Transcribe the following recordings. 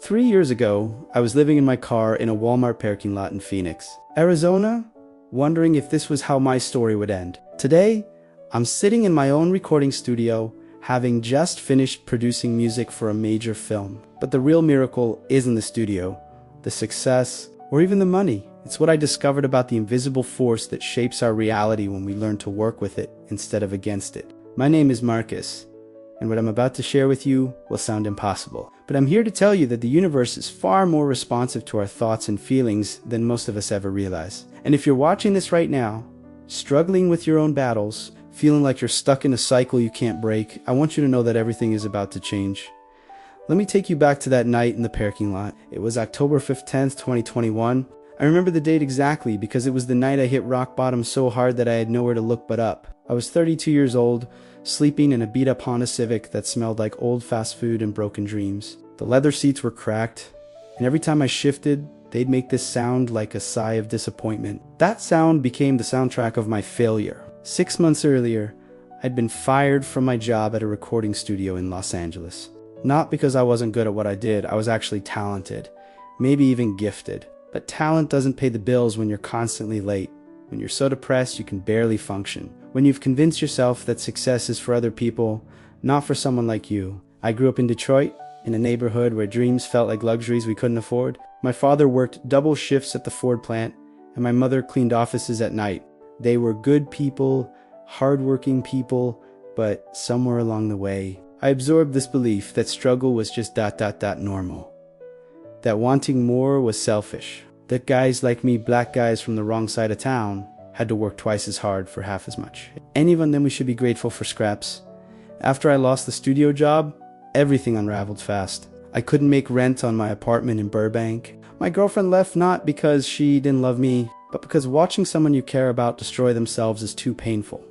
3 years ago, I was living in my car in a Walmart parking lot in Phoenix, Arizona, wondering if this was how my story would end. Today, I'm sitting in my own recording studio, having just finished producing music for a major film. But the real miracle isn't the studio, the success, or even the money. It's what I discovered about the invisible force that shapes our reality when we learn to work with it instead of against it. My name is Marcus, and what I'm about to share with you will sound impossible. But I'm here to tell you that the universe is far more responsive to our thoughts and feelings than most of us ever realize. And if you're watching this right now, struggling with your own battles, feeling like you're stuck in a cycle you can't break, I want you to know that everything is about to change. Let me take you back to that night in the parking lot. It was October 15th, 2021. I remember the date exactly because it was the night I hit rock bottom so hard that I had nowhere to look but up. I was 32 years old, sleeping in a beat-up Honda Civic that smelled like old fast food and broken dreams. The leather seats were cracked, and every time I shifted, they'd make this sound like a sigh of disappointment. That sound became the soundtrack of my failure. 6 months earlier, I'd been fired from my job at a recording studio in Los Angeles. Not because I wasn't good at what I did, I was actually talented, maybe even gifted. But talent doesn't pay the bills when you're constantly late. When you're so depressed you can barely function. When you've convinced yourself that success is for other people, not for someone like you. I grew up in Detroit, in a neighborhood where dreams felt like luxuries we couldn't afford. My father worked double shifts at the Ford plant, and my mother cleaned offices at night. They were good people, hardworking people, but somewhere along the way, I absorbed this belief that struggle was just normal. That wanting more was selfish. That guys like me, black guys from the wrong side of town, had to work twice as hard for half as much. And even then we should be grateful for scraps. After I lost the studio job, everything unraveled fast. I couldn't make rent on my apartment in Burbank. My girlfriend left not because she didn't love me, but because watching someone you care about destroy themselves is too painful.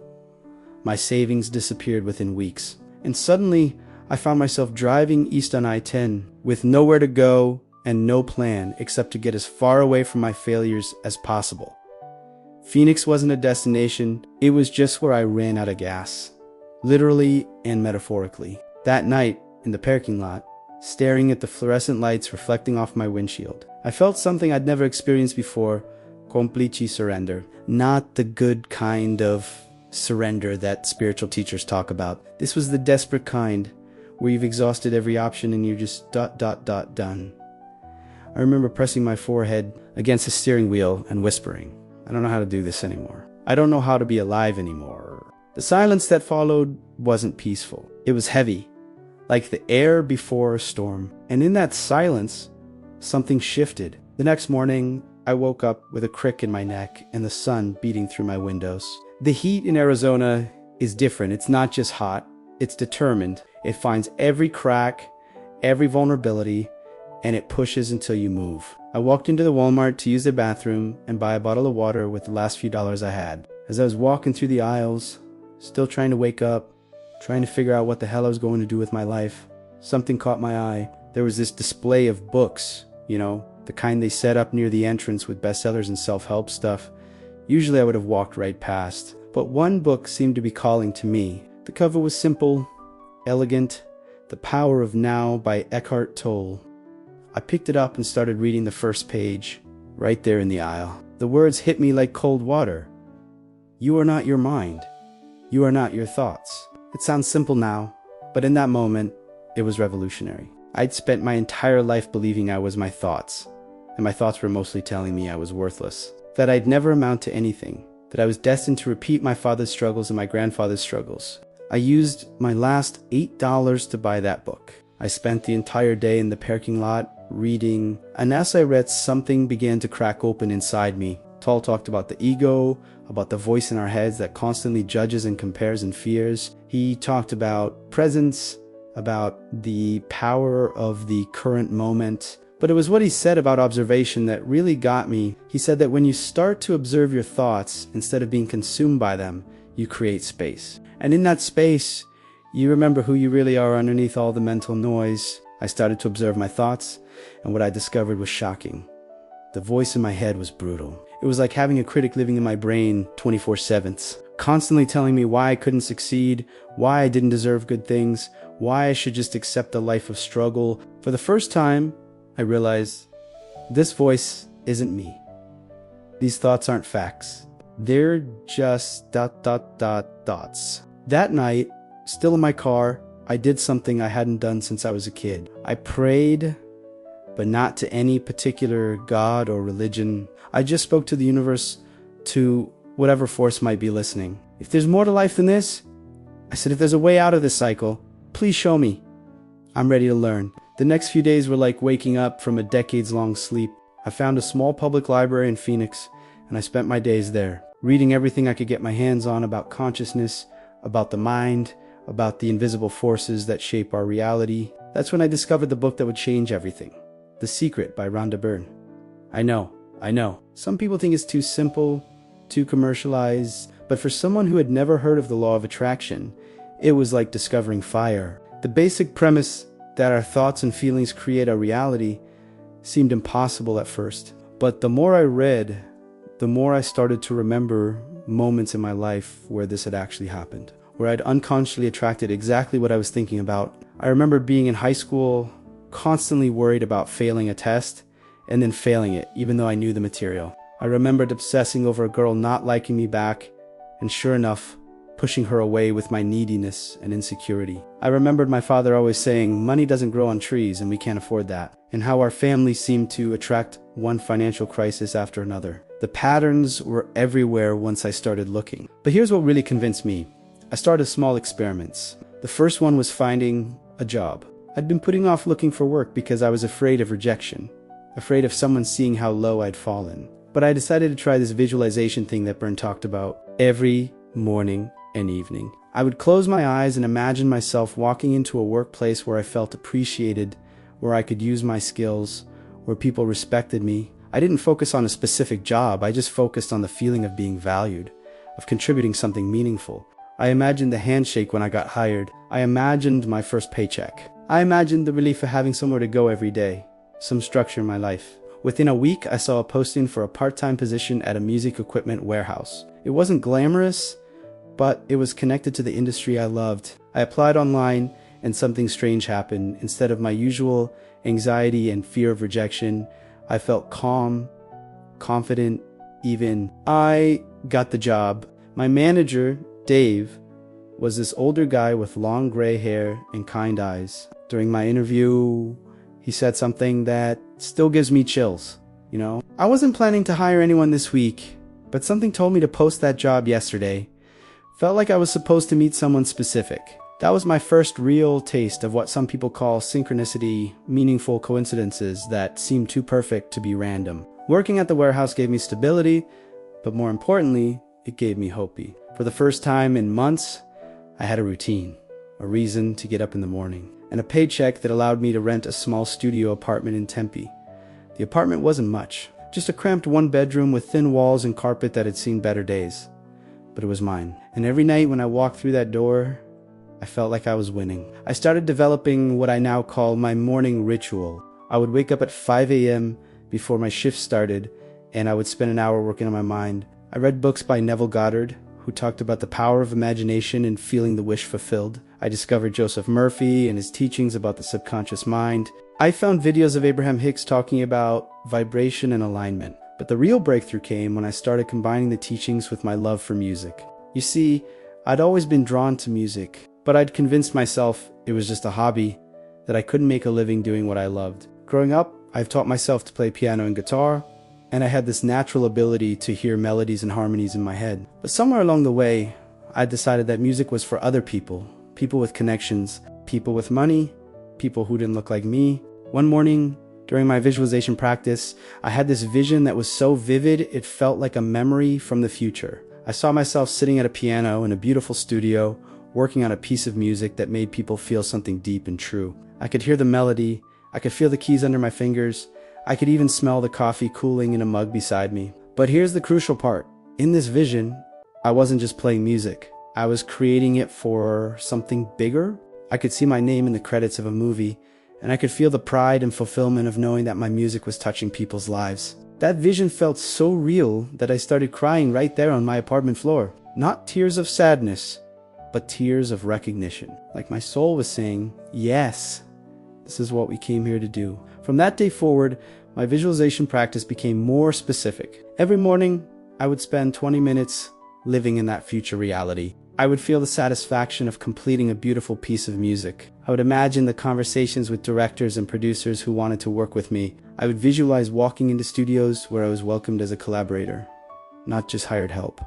My savings disappeared within weeks. And suddenly, I found myself driving east on I-10 with nowhere to go and no plan except to get as far away from my failures as possible. Phoenix wasn't a destination, it was just where I ran out of gas. Literally and metaphorically. That night, in the parking lot, staring at the fluorescent lights reflecting off my windshield, I felt something I'd never experienced before: complete surrender. Not the good kind of surrender that spiritual teachers talk about. This was the desperate kind, where you've exhausted every option and you're just done. I remember pressing my forehead against the steering wheel and whispering, I don't know how to do this anymore. I don't know how to be alive anymore. The silence that followed wasn't peaceful. It was heavy, like the air before a storm. And in that silence, something shifted. The next morning, I woke up with a crick in my neck and the sun beating through my windows. The heat in Arizona is different. It's not just hot, it's determined. It finds every crack, every vulnerability, and it pushes until you move. I walked into the Walmart to use the bathroom and buy a bottle of water with the last few dollars I had. As I was walking through the aisles, still trying to wake up, trying to figure out what the hell I was going to do with my life, something caught my eye. There was this display of books, the kind they set up near the entrance with bestsellers and self-help stuff. Usually I would have walked right past, but one book seemed to be calling to me. The cover was simple, elegant, The Power of Now by Eckhart Tolle. I picked it up and started reading the first page, right there in the aisle. The words hit me like cold water. You are not your mind. You are not your thoughts. It sounds simple now, but in that moment, it was revolutionary. I'd spent my entire life believing I was my thoughts, and my thoughts were mostly telling me I was worthless, that I'd never amount to anything, that I was destined to repeat my father's struggles and my grandfather's struggles. I used my last $8 to buy that book. I spent the entire day in the parking lot reading, and as I read, something began to crack open inside me. Tolle talked about the ego, about the voice in our heads that constantly judges and compares and fears. He talked about presence, about the power of the current moment. But it was what he said about observation that really got me. He said that when you start to observe your thoughts, instead of being consumed by them, you create space. And in that space, you remember who you really are underneath all the mental noise. I started to observe my thoughts, and what I discovered was shocking. The voice in my head was brutal. It was like having a critic living in my brain 24/7, constantly telling me why I couldn't succeed, why I didn't deserve good things, why I should just accept a life of struggle. For the first time, I realized this voice isn't me. These thoughts aren't facts. They're just ... dots. That night, still in my car, I did something I hadn't done since I was a kid. I prayed, but not to any particular God or religion. I just spoke to the universe, to whatever force might be listening. If there's more to life than this, I said, if there's a way out of this cycle, please show me. I'm ready to learn. The next few days were like waking up from a decades-long sleep. I found a small public library in Phoenix, and I spent my days there, reading everything I could get my hands on about consciousness, about the mind, about the invisible forces that shape our reality. That's when I discovered the book that would change everything. The Secret by Rhonda Byrne. I know. Some people think it's too simple, too commercialized, but for someone who had never heard of the law of attraction, it was like discovering fire. The basic premise that our thoughts and feelings create our reality seemed impossible at first. But the more I read, the more I started to remember moments in my life where this had actually happened, where I'd unconsciously attracted exactly what I was thinking about. I remember being in high school, constantly worried about failing a test and then failing it, even though I knew the material. I remembered obsessing over a girl not liking me back, and sure enough, pushing her away with my neediness and insecurity. I remembered my father always saying, money doesn't grow on trees and we can't afford that, and how our family seemed to attract one financial crisis after another. The patterns were everywhere once I started looking. But here's what really convinced me. I started small experiments. The first one was finding a job. I'd been putting off looking for work because I was afraid of rejection, afraid of someone seeing how low I'd fallen. But I decided to try this visualization thing that Byrne talked about every morning and evening. I would close my eyes and imagine myself walking into a workplace where I felt appreciated, where I could use my skills, where people respected me. I didn't focus on a specific job, I just focused on the feeling of being valued, of contributing something meaningful. I imagined the handshake when I got hired. I imagined my first paycheck. I imagined the relief of having somewhere to go every day, some structure in my life. Within a week, I saw a posting for a part-time position at a music equipment warehouse. It wasn't glamorous, but it was connected to the industry I loved. I applied online, and something strange happened. Instead of my usual anxiety and fear of rejection, I felt calm, confident, even. I got the job. My manager, Dave, was this older guy with long gray hair and kind eyes. During my interview, he said something that still gives me chills, I wasn't planning to hire anyone this week, but something told me to post that job yesterday. Felt like I was supposed to meet someone specific. That was my first real taste of what some people call synchronicity, meaningful coincidences that seem too perfect to be random. Working at the warehouse gave me stability, but more importantly, it gave me hope. For the first time in months, I had a routine, a reason to get up in the morning, and a paycheck that allowed me to rent a small studio apartment in Tempe. The apartment wasn't much, just a cramped one-bedroom with thin walls and carpet that had seen better days. But it was mine. And every night when I walked through that door, I felt like I was winning. I started developing what I now call my morning ritual. I would wake up at 5 a.m. before my shift started, and I would spend an hour working on my mind. I read books by Neville Goddard, who talked about the power of imagination and feeling the wish fulfilled. I discovered Joseph Murphy and his teachings about the subconscious mind. I found videos of Abraham Hicks talking about vibration and alignment. But the real breakthrough came when I started combining the teachings with my love for music. You see, I'd always been drawn to music, but I'd convinced myself it was just a hobby, that I couldn't make a living doing what I loved. Growing up, I've taught myself to play piano and guitar, and I had this natural ability to hear melodies and harmonies in my head. But somewhere along the way, I decided that music was for other people, people with connections, people with money, people who didn't look like me. One morning, during my visualization practice, I had this vision that was so vivid it felt like a memory from the future. I saw myself sitting at a piano in a beautiful studio, working on a piece of music that made people feel something deep and true. I could hear the melody, I could feel the keys under my fingers, I could even smell the coffee cooling in a mug beside me. But here's the crucial part. In this vision, I wasn't just playing music. I was creating it for something bigger. I could see my name in the credits of a movie, and I could feel the pride and fulfillment of knowing that my music was touching people's lives. That vision felt so real that I started crying right there on my apartment floor. Not tears of sadness, but tears of recognition. Like my soul was saying, yes, This is what we came here to do. From that day forward, my visualization practice became more specific. Every morning, I would spend 20 minutes living in that future reality. I would feel the satisfaction of completing a beautiful piece of music. I would imagine the conversations with directors and producers who wanted to work with me. I would visualize walking into studios where I was welcomed as a collaborator, not just hired help.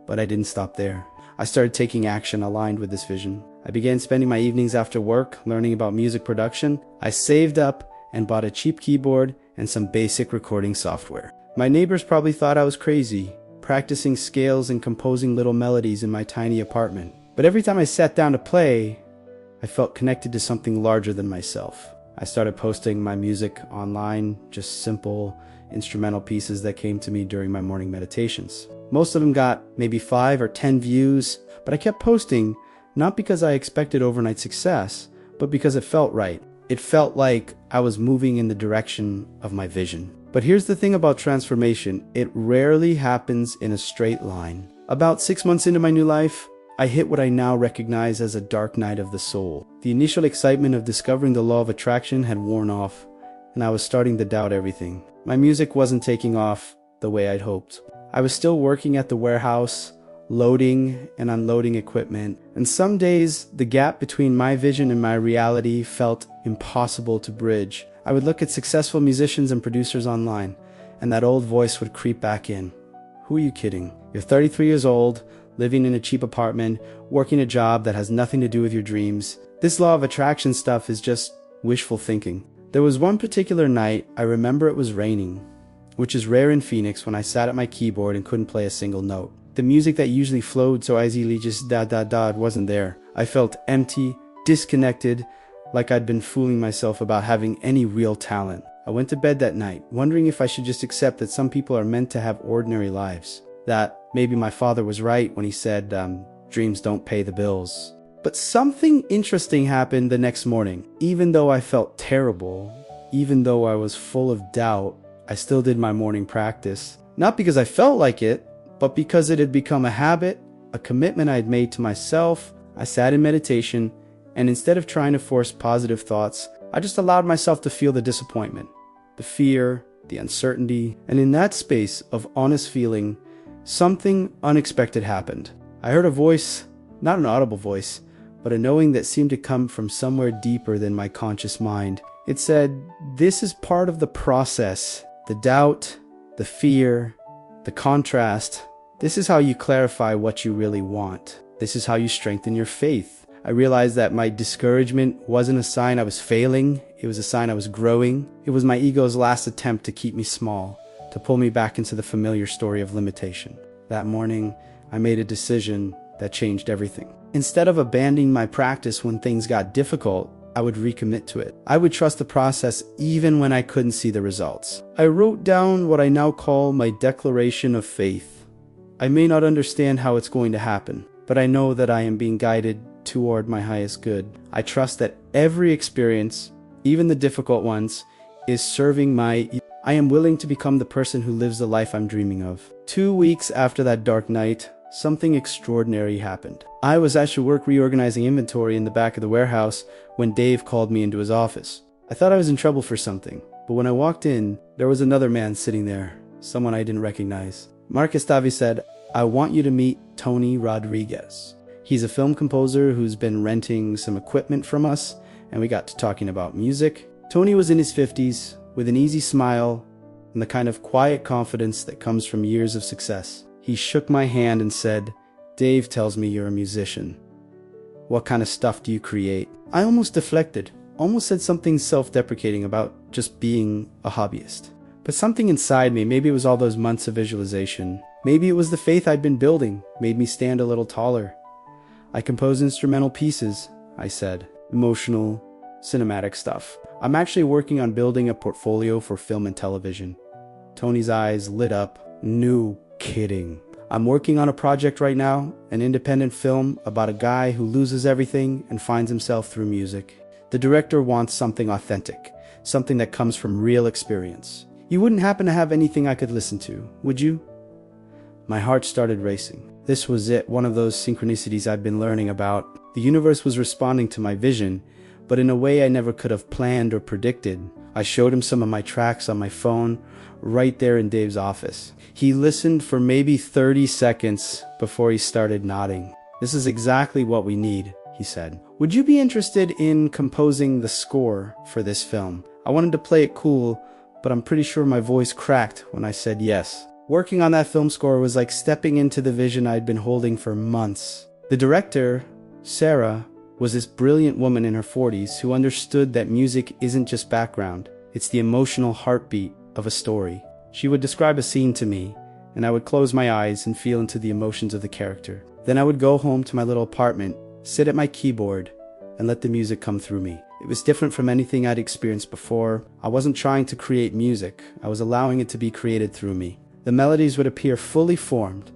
But I didn't stop there. I started taking action aligned with this vision. I began spending my evenings after work learning about music production. I saved up and bought a cheap keyboard and some basic recording software. My neighbors probably thought I was crazy, practicing scales and composing little melodies in my tiny apartment. But every time I sat down to play, I felt connected to something larger than myself. I started posting my music online, just simple instrumental pieces that came to me during my morning meditations. Most of them got maybe 5 or 10 views, but I kept posting, not because I expected overnight success, but because it felt right. It felt like I was moving in the direction of my vision. But here's the thing about transformation, it rarely happens in a straight line. About 6 months into my new life, I hit what I now recognize as a dark night of the soul. The initial excitement of discovering the law of attraction had worn off, and I was starting to doubt everything. My music wasn't taking off the way I'd hoped. I was still working at the warehouse, loading and unloading equipment, and some days the gap between my vision and my reality felt impossible to bridge. I would look at successful musicians and producers online, and that old voice would creep back in. Who are you kidding? You're 33 years old, living in a cheap apartment, working a job that has nothing to do with your dreams. This law of attraction stuff is just wishful thinking. There was one particular night, I remember it was raining, which is rare in Phoenix, when I sat at my keyboard and couldn't play a single note. The music that usually flowed so easily just it wasn't there. I felt empty, disconnected, like I'd been fooling myself about having any real talent. I went to bed that night, wondering if I should just accept that some people are meant to have ordinary lives. That maybe my father was right when he said, dreams don't pay the bills. But something interesting happened the next morning. Even though I felt terrible, even though I was full of doubt, I still did my morning practice. Not because I felt like it, but because it had become a habit, a commitment I had made to myself. I sat in meditation, and instead of trying to force positive thoughts, I just allowed myself to feel the disappointment, the fear, the uncertainty. And in that space of honest feeling, something unexpected happened. I heard a voice, not an audible voice, but a knowing that seemed to come from somewhere deeper than my conscious mind. It said, "This is part of the process. The doubt, the fear, the contrast. This is how you clarify what you really want. This is how you strengthen your faith." I realized that my discouragement wasn't a sign I was failing. It was a sign I was growing. It was my ego's last attempt to keep me small, to pull me back into the familiar story of limitation. That morning, I made a decision that changed everything. Instead of abandoning my practice when things got difficult, I would recommit to it. I would trust the process even when I couldn't see the results. I wrote down what I now call my declaration of faith. I may not understand how it's going to happen, but I know that I am being guided toward my highest good. I trust that every experience, even the difficult ones, is serving I am willing to become the person who lives the life I'm dreaming of. 2 weeks after that dark night, something extraordinary happened. I was at work reorganizing inventory in the back of the warehouse when Dave called me into his office. I thought I was in trouble for something, but when I walked in, there was another man sitting there, someone I didn't recognize. Mark Estavi said, "I want you to meet Tony Rodriguez. He's a film composer who's been renting some equipment from us, and we got to talking about music." Tony was in his 50s, with an easy smile and the kind of quiet confidence that comes from years of success. He shook my hand and said, "Dave tells me you're a musician. What kind of stuff do you create?" I almost deflected, almost said something self-deprecating about just being a hobbyist. But something inside me, maybe it was all those months of visualization, maybe it was the faith I'd been building, made me stand a little taller. "I compose instrumental pieces," I said. "Emotional, cinematic stuff. I'm actually working on building a portfolio for film and television." Tony's eyes lit up. "No kidding. I'm working on a project right now, an independent film about a guy who loses everything and finds himself through music. The director wants something authentic, something that comes from real experience. You wouldn't happen to have anything I could listen to, would you?" My heart started racing. This was it, one of those synchronicities I've been learning about. The universe was responding to my vision, but in a way I never could have planned or predicted. I showed him some of my tracks on my phone right there in Dave's office. He listened for maybe 30 seconds before he started nodding. "This is exactly what we need," he said. "Would you be interested in composing the score for this film?" I wanted to play it cool, but I'm pretty sure my voice cracked when I said yes. Working on that film score was like stepping into the vision I'd been holding for months. The director, Sarah, was this brilliant woman in her 40s who understood that music isn't just background, it's the emotional heartbeat of a story. She would describe a scene to me, and I would close my eyes and feel into the emotions of the character. Then I would go home to my little apartment, sit at my keyboard, and let the music come through me. It was different from anything I'd experienced before. I wasn't trying to create music, I was allowing it to be created through me. The melodies would appear fully formed,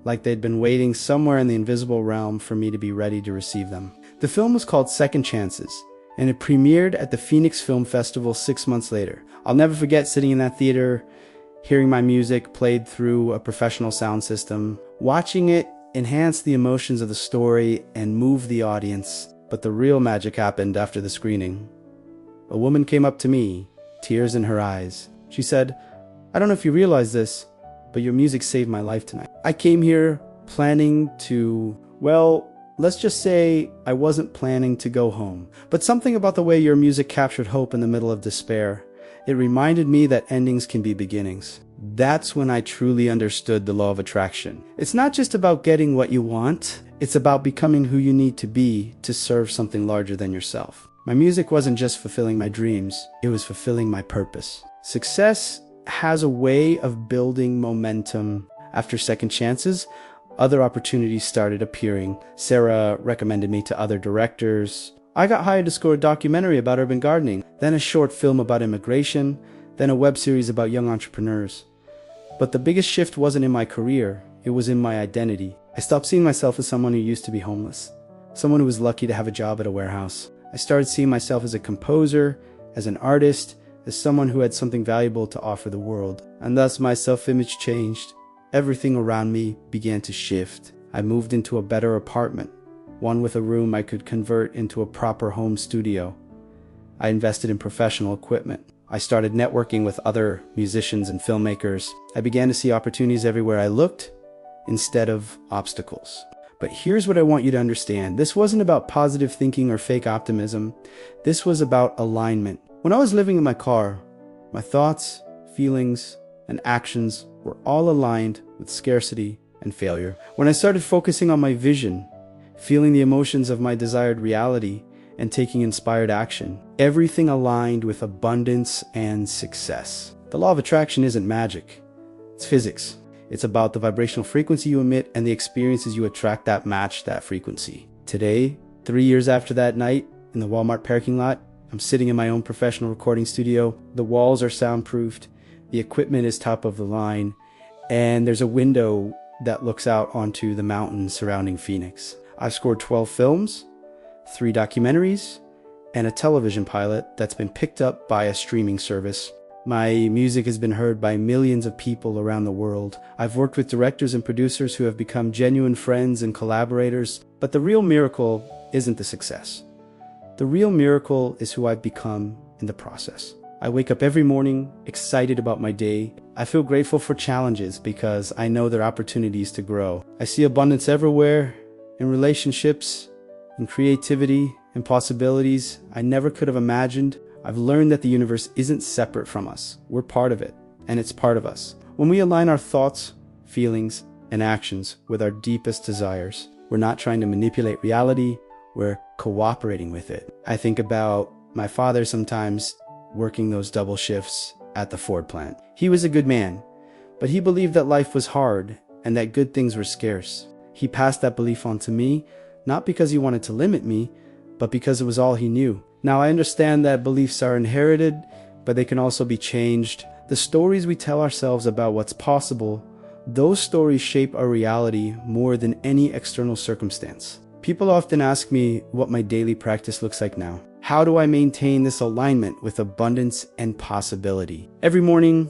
like they'd been waiting somewhere in the invisible realm for me to be ready to receive them. The film was called Second Chances, and it premiered at the Phoenix Film Festival 6 months later. I'll never forget sitting in that theater, hearing my music played through a professional sound system, watching it enhance the emotions of the story and move the audience. But the real magic happened after the screening. A woman came up to me, tears in her eyes. She said, "I don't know if you realize this, but your music saved my life tonight. I came here planning to, well, let's just say I wasn't planning to go home. But something about the way your music captured hope in the middle of despair. It reminded me that endings can be beginnings." That's when I truly understood the law of attraction. It's not just about getting what you want, it's about becoming who you need to be to serve something larger than yourself. My music wasn't just fulfilling my dreams, it was fulfilling my purpose. Success has a way of building momentum. After Second Chances, other opportunities started appearing. Sarah recommended me to other directors. I got hired to score a documentary about urban gardening, then a short film about immigration, then a web series about young entrepreneurs. But the biggest shift wasn't in my career, it was in my identity. I stopped seeing myself as someone who used to be homeless, someone who was lucky to have a job at a warehouse. I started seeing myself as a composer, as an artist, as someone who had something valuable to offer the world. And thus my self-image changed. Everything around me began to shift. I moved into a better apartment, one with a room I could convert into a proper home studio. I invested in professional equipment. I started networking with other musicians and filmmakers. I began to see opportunities everywhere I looked instead of obstacles. But here's what I want you to understand. This wasn't about positive thinking or fake optimism. This was about alignment. When I was living in my car, my thoughts, feelings, and actions were all aligned with scarcity and failure. When I started focusing on my vision, feeling the emotions of my desired reality, and taking inspired action, everything aligned with abundance and success. The law of attraction isn't magic. It's physics. It's about the vibrational frequency you emit and the experiences you attract that match that frequency. Today, 3 years after that night in the Walmart parking lot, I'm sitting in my own professional recording studio. The walls are soundproofed, the equipment is top of the line, and there's a window that looks out onto the mountains surrounding Phoenix. I've scored 12 films, 3 documentaries, and a television pilot that's been picked up by a streaming service. My music has been heard by millions of people around the world. I've worked with directors and producers who have become genuine friends and collaborators, but the real miracle isn't the success. The real miracle is who I've become in the process. I wake up every morning excited about my day. I feel grateful for challenges because I know there are opportunities to grow. I see abundance everywhere, in relationships, in creativity, in possibilities I never could have imagined. I've learned that the universe isn't separate from us. We're part of it, and it's part of us. When we align our thoughts, feelings, and actions with our deepest desires, we're not trying to manipulate reality, we're cooperating with it. I think about my father sometimes working those double shifts at the Ford plant. He was a good man, but he believed that life was hard and that good things were scarce. He passed that belief on to me, not because he wanted to limit me, but because it was all he knew. Now I understand that beliefs are inherited, but they can also be changed. The stories we tell ourselves about what's possible, those stories shape our reality more than any external circumstance. People often ask me what my daily practice looks like now. How do I maintain this alignment with abundance and possibility? Every morning,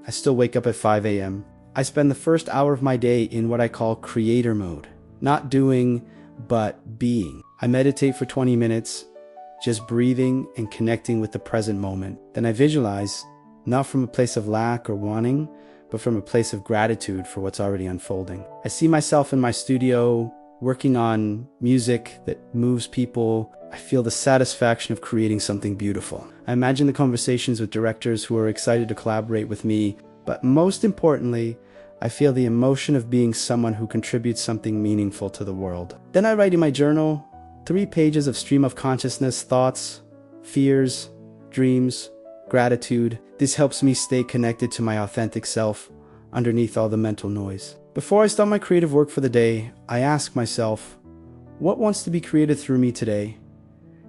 I still wake up at 5 a.m. I spend the first hour of my day in what I call creator mode. Not doing, but being. I meditate for 20 minutes, just breathing and connecting with the present moment. Then I visualize, not from a place of lack or wanting, but from a place of gratitude for what's already unfolding. I see myself in my studio, working on music that moves people. I feel the satisfaction of creating something beautiful. I imagine the conversations with directors who are excited to collaborate with me, but most importantly, I feel the emotion of being someone who contributes something meaningful to the world. Then I write in my journal 3 pages of stream of consciousness, thoughts, fears, dreams, gratitude. This helps me stay connected to my authentic self underneath all the mental noise. Before I start my creative work for the day, I ask myself, what wants to be created through me today?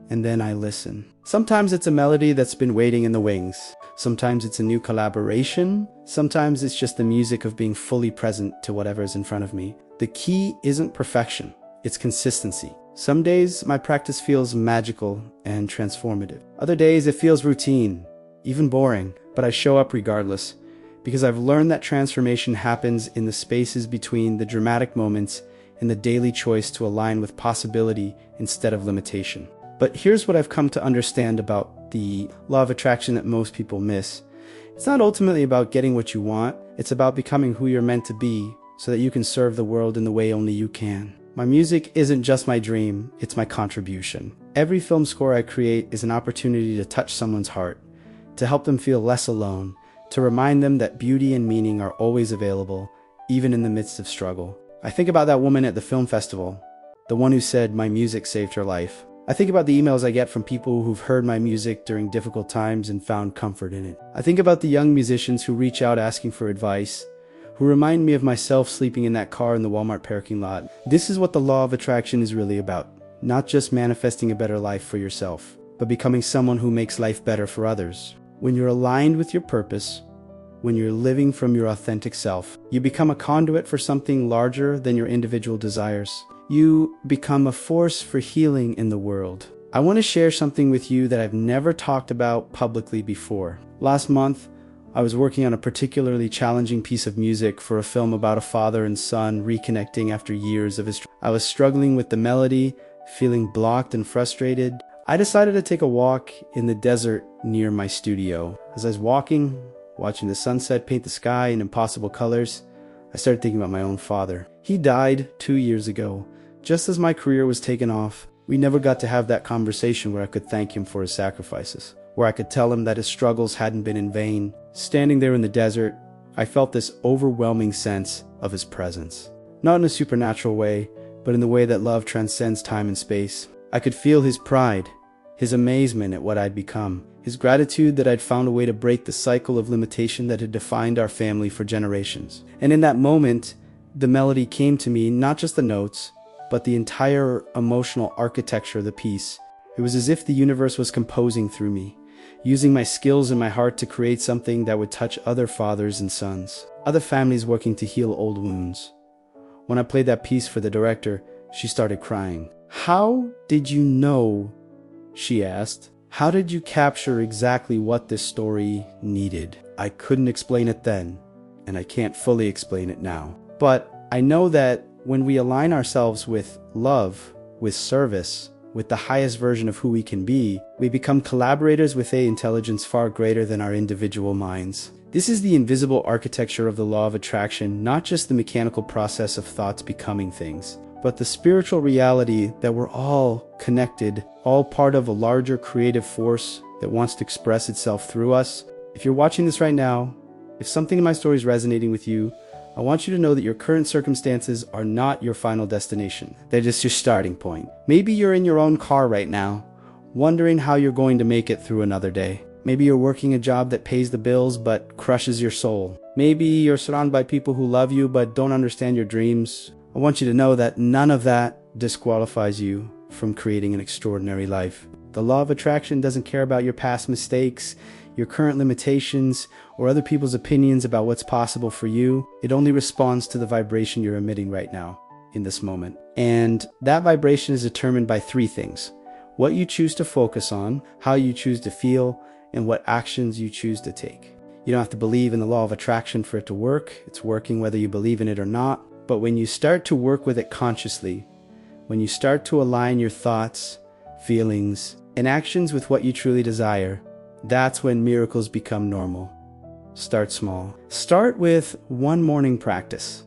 And then I listen. Sometimes it's a melody that's been waiting in the wings. Sometimes it's a new collaboration. Sometimes it's just the music of being fully present to whatever is in front of me. The key isn't perfection, it's consistency. Some days my practice feels magical and transformative. Other days it feels routine, even boring, but I show up regardless, because I've learned that transformation happens in the spaces between the dramatic moments and the daily choice to align with possibility instead of limitation. But here's what I've come to understand about the law of attraction that most people miss. It's not ultimately about getting what you want, it's about becoming who you're meant to be so that you can serve the world in the way only you can. My music isn't just my dream, it's my contribution. Every film score I create is an opportunity to touch someone's heart, to help them feel less alone, to remind them that beauty and meaning are always available, even in the midst of struggle. I think about that woman at the film festival, the one who said my music saved her life. I think about the emails I get from people who've heard my music during difficult times and found comfort in it. I think about the young musicians who reach out asking for advice, who remind me of myself sleeping in that car in the Walmart parking lot. This is what the law of attraction is really about. Not just manifesting a better life for yourself, but becoming someone who makes life better for others. When you're aligned with your purpose, when you're living from your authentic self, you become a conduit for something larger than your individual desires. You become a force for healing in the world. I want to share something with you that I've never talked about publicly before. Last month, I was working on a particularly challenging piece of music for a film about a father and son reconnecting after years of I was struggling with the melody, feeling blocked and frustrated. I decided to take a walk in the desert near my studio. As I was walking, watching the sunset paint the sky in impossible colors, I started thinking about my own father. He died 2 years ago, just as my career was taking off. We never got to have that conversation where I could thank him for his sacrifices, where I could tell him that his struggles hadn't been in vain. Standing there in the desert, I felt this overwhelming sense of his presence. Not in a supernatural way, but in the way that love transcends time and space. I could feel his pride, his amazement at what I'd become, his gratitude that I'd found a way to break the cycle of limitation that had defined our family for generations. And in that moment, the melody came to me, not just the notes, but the entire emotional architecture of the piece. It was as if the universe was composing through me, using my skills and my heart to create something that would touch other fathers and sons, other families working to heal old wounds. When I played that piece for the director, she started crying. "How did you know?" she asked. "How did you capture exactly what this story needed?" I couldn't explain it then, and I can't fully explain it now. But I know that when we align ourselves with love, with service, with the highest version of who we can be, we become collaborators with an intelligence far greater than our individual minds. This is the invisible architecture of the law of attraction, not just the mechanical process of thoughts becoming things, but the spiritual reality that we're all connected, all part of a larger creative force that wants to express itself through us. If you're watching this right now, if something in my story is resonating with you, I want you to know that your current circumstances are not your final destination. They're just your starting point. Maybe you're in your own car right now, wondering how you're going to make it through another day. Maybe you're working a job that pays the bills but crushes your soul. Maybe you're surrounded by people who love you but don't understand your dreams. I want you to know that none of that disqualifies you from creating an extraordinary life. The law of attraction doesn't care about your past mistakes, your current limitations, or other people's opinions about what's possible for you. It only responds to the vibration you're emitting right now, in this moment. And that vibration is determined by 3 things: what you choose to focus on, how you choose to feel, and what actions you choose to take. You don't have to believe in the law of attraction for it to work. It's working whether you believe in it or not. But when you start to work with it consciously, when you start to align your thoughts, feelings, and actions with what you truly desire, that's when miracles become normal. Start small. Start with one morning practice.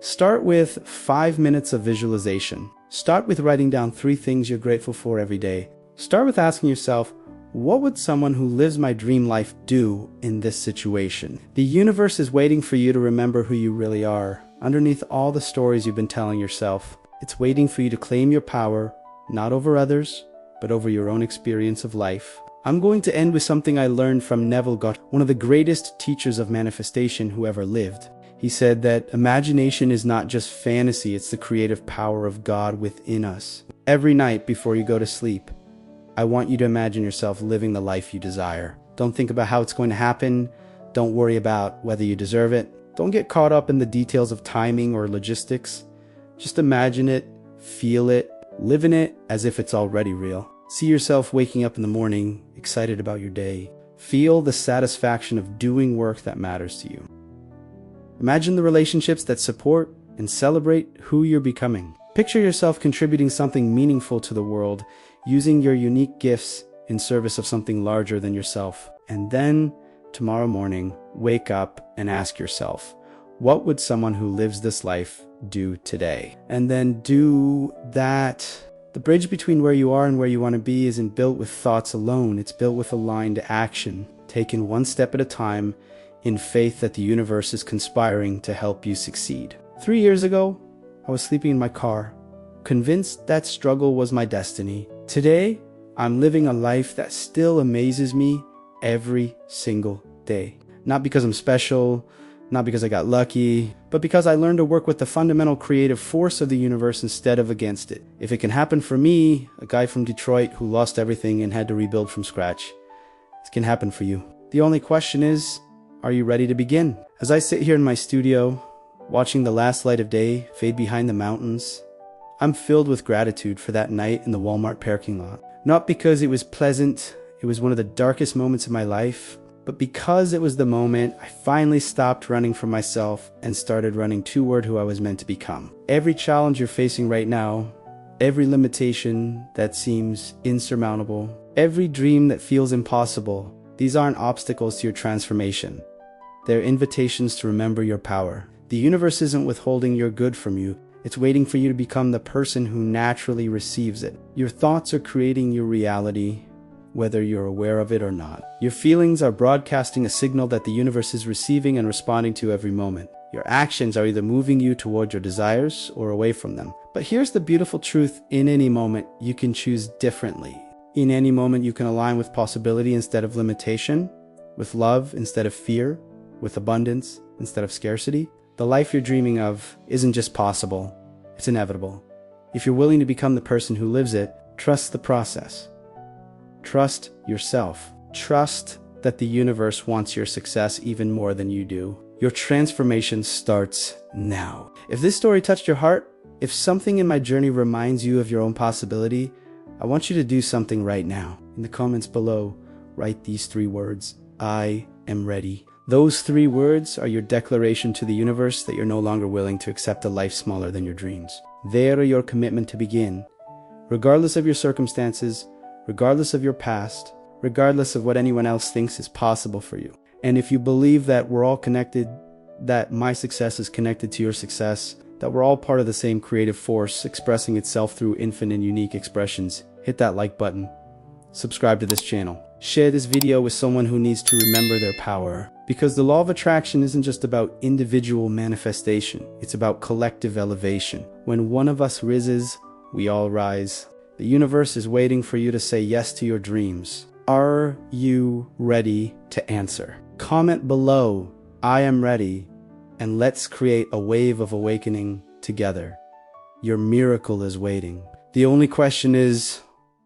Start with 5 minutes of visualization. Start with writing down 3 things you're grateful for every day. Start with asking yourself, what would someone who lives my dream life do in this situation? The universe is waiting for you to remember who you really are. Underneath all the stories you've been telling yourself, it's waiting for you to claim your power, not over others, but over your own experience of life. I'm going to end with something I learned from Neville Goddard, one of the greatest teachers of manifestation who ever lived. He said that imagination is not just fantasy, it's the creative power of God within us. Every night before you go to sleep, I want you to imagine yourself living the life you desire. Don't think about how it's going to happen. Don't worry about whether you deserve it. Don't get caught up in the details of timing or logistics. Just imagine it, feel it, live in it as if it's already real. See yourself waking up in the morning, excited about your day. Feel the satisfaction of doing work that matters to you. Imagine the relationships that support and celebrate who you're becoming. Picture yourself contributing something meaningful to the world, using your unique gifts in service of something larger than yourself. And then, tomorrow morning, wake up and ask yourself, what would someone who lives this life do today? And then do that. The bridge between where you are and where you want to be isn't built with thoughts alone. It's built with aligned action, taken one step at a time in faith that the universe is conspiring to help you succeed. 3 years ago, I was sleeping in my car, convinced that struggle was my destiny. Today, I'm living a life that still amazes me every single day. Not because I'm special, not because I got lucky, but because I learned to work with the fundamental creative force of the universe instead of against it. If it can happen for me, a guy from Detroit who lost everything and had to rebuild from scratch, it can happen for you. The only question is, are you ready to begin? As I sit here in my studio, watching the last light of day fade behind the mountains, I'm filled with gratitude for that night in the Walmart parking lot. Not because it was pleasant, it was one of the darkest moments of my life, but because it was the moment I finally stopped running from myself and started running toward who I was meant to become. Every challenge you're facing right now, every limitation that seems insurmountable, every dream that feels impossible, these aren't obstacles to your transformation. They're invitations to remember your power. The universe isn't withholding your good from you. It's waiting for you to become the person who naturally receives it. Your thoughts are creating your reality, whether you're aware of it or not. Your feelings are broadcasting a signal that the universe is receiving and responding to every moment. Your actions are either moving you toward your desires or away from them. But here's the beautiful truth: in any moment, you can choose differently. In any moment, you can align with possibility instead of limitation, with love instead of fear, with abundance instead of scarcity. The life you're dreaming of isn't just possible, it's inevitable. If you're willing to become the person who lives it, trust the process. Trust yourself. Trust that the universe wants your success even more than you do. Your transformation starts now. If this story touched your heart, if something in my journey reminds you of your own possibility, I want you to do something right now. In the comments below, write these 3 words: I am ready. Those 3 words are your declaration to the universe that you're no longer willing to accept a life smaller than your dreams. They are your commitment to begin. Regardless of your circumstances, regardless of your past, regardless of what anyone else thinks is possible for you. And if you believe that we're all connected, that my success is connected to your success, that we're all part of the same creative force expressing itself through infinite and unique expressions, hit that like button. Subscribe to this channel. Share this video with someone who needs to remember their power. Because the law of attraction isn't just about individual manifestation, it's about collective elevation. When one of us rises, we all rise. The universe is waiting for you to say yes to your dreams. Are you ready to answer? Comment below, I am ready, and let's create a wave of awakening together. Your miracle is waiting. The only question is,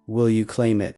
will you claim it?